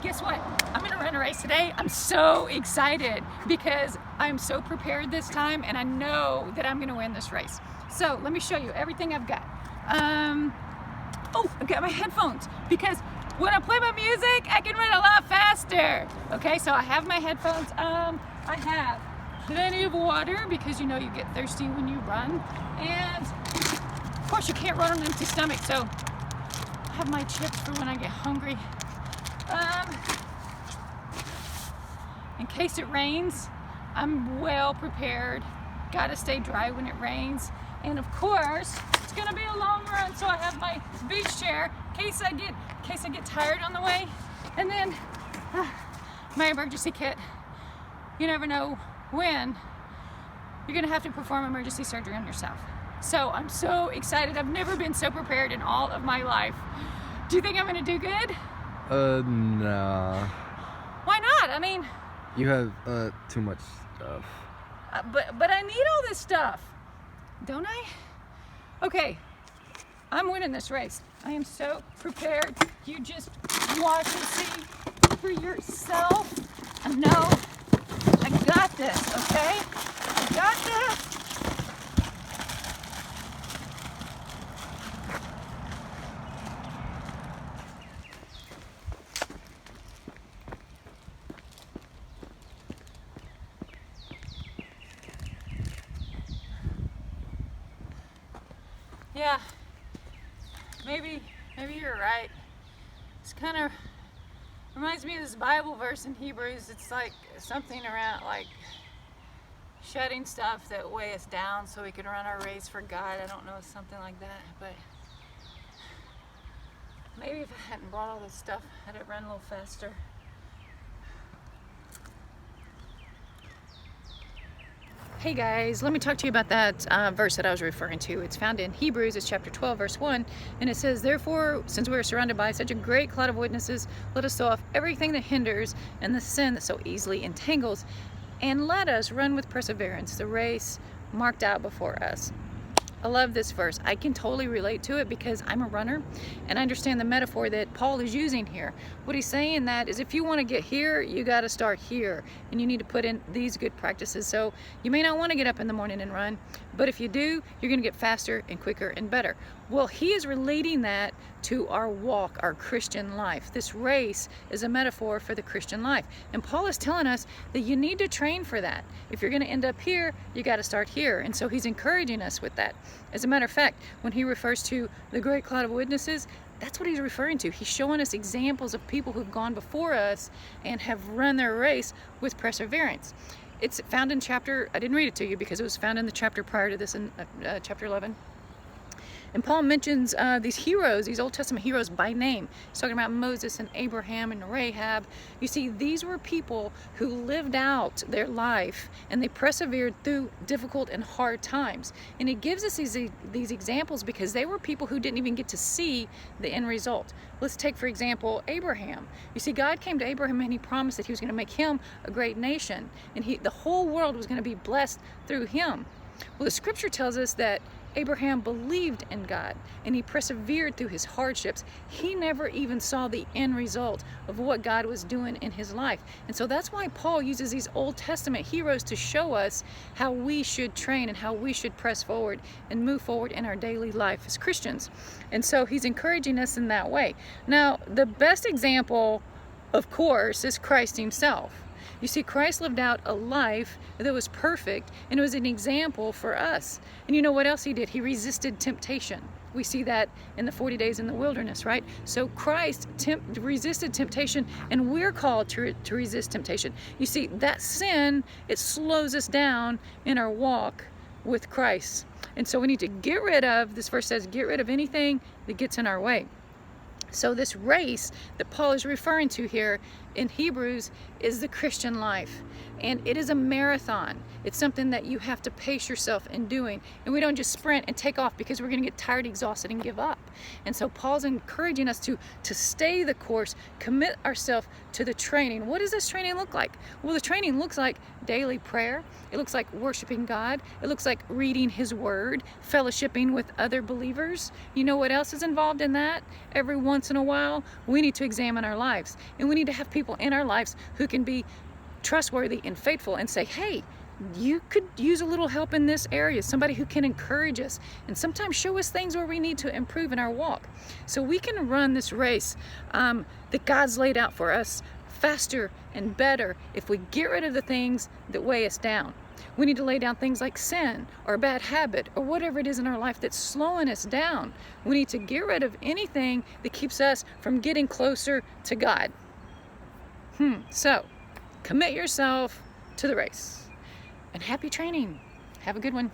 guess what? I'm gonna run a race today. I'm so excited because I'm so prepared this time and I know that I'm gonna win this race. So let me show you everything I've got. I've got my headphones because when I play my music, I can run a lot faster. Okay, so I have my headphones. I have plenty of water because you know you get thirsty when you run. And of course you can't run on an empty stomach, so I have my chips for when I get hungry. In case it rains, I'm well prepared. Gotta stay dry when it rains. And of course, it's gonna be a long run, so I have my beach chair in case I get tired on the way. And then my emergency kit. You never know when you're gonna have to perform emergency surgery on yourself. So I'm so excited. I've never been so prepared in all of my life. Do you think I'm gonna do good? Nah. Why not? I mean, You have too much stuff. but I need all this stuff, don't I? Okay, I'm winning this race. I am so prepared. You just watch and see for yourself. I know I got this, okay? I got this. Yeah, maybe you're right. It's kind of reminds me of this Bible verse in Hebrews. It's like something around like shedding stuff that weigh us down so we can run our race for God. I don't know, something like that, but maybe if I hadn't brought all this stuff, I'd have run a little faster. Hey guys, let me talk to you about that verse that I was referring to. It's found in Hebrews, it's chapter 12, verse 1, and it says, "Therefore, since we are surrounded by such a great cloud of witnesses, let us throw off everything that hinders and the sin that so easily entangles, and let us run with perseverance the race marked out before us." I love this verse. I can totally relate to it because I'm a runner and I understand the metaphor that Paul is using here. What he's saying that is if you want to get here, you got to start here and you need to put in these good practices. So you may not want to get up in the morning and run, but if you do, you're going to get faster and quicker and better. Well, he is relating that to our walk, our Christian life. This race is a metaphor for the Christian life. And Paul is telling us that you need to train for that. If you're going to end up here, you got to start here. And so he's encouraging us with that. As a matter of fact, when he refers to the great cloud of witnesses, that's what he's referring to. He's showing us examples of people who've gone before us and have run their race with perseverance. It's found in chapter, I didn't read it to you because it was found in the chapter prior to this in chapter 11. And Paul mentions these heroes, these Old Testament heroes by name. He's talking about Moses and Abraham and Rahab. You see, these were people who lived out their life and they persevered through difficult and hard times. And he gives us these examples because they were people who didn't even get to see the end result. Let's take, for example, Abraham. You see, God came to Abraham and he promised that he was going to make him a great nation. And the whole world was going to be blessed through him. Well, the scripture tells us that Abraham believed in God and he persevered through his hardships. He never even saw the end result of what God was doing in his life. And so that's why Paul uses these Old Testament heroes to show us how we should train and how we should press forward and move forward in our daily life as Christians. And so he's encouraging us in that way. Now, the best example, of course, is Christ himself. You see, Christ lived out a life that was perfect, and it was an example for us. And you know what else he did? He resisted temptation. We see that in the 40 days in the wilderness, right? So Christ resisted temptation, and we're called to resist temptation. You see, that sin, it slows us down in our walk with Christ. And so we need to get rid of, this verse says, get rid of anything that gets in our way. So this race that Paul is referring to here in Hebrews is the Christian life. And it is a marathon. It's something that you have to pace yourself in doing. And we don't just sprint and take off because we're going to get tired, exhausted, and give up. And so Paul's encouraging us to stay the course, commit ourselves to the training. What does this training look like? Well, the training looks like daily prayer. It looks like worshiping God. It looks like reading His Word, fellowshipping with other believers. You know what else is involved in that? Every once once in a while, we need to examine our lives. And we need to have people in our lives who can be trustworthy and faithful and say, hey, you could use a little help in this area. Somebody who can encourage us and sometimes show us things where we need to improve in our walk. So we can run this race that God's laid out for us faster and better if we get rid of the things that weigh us down. We need to lay down things like sin or a bad habit or whatever it is in our life that's slowing us down. We need to get rid of anything that keeps us from getting closer to God. So commit yourself to the race. And happy training. Have a good one.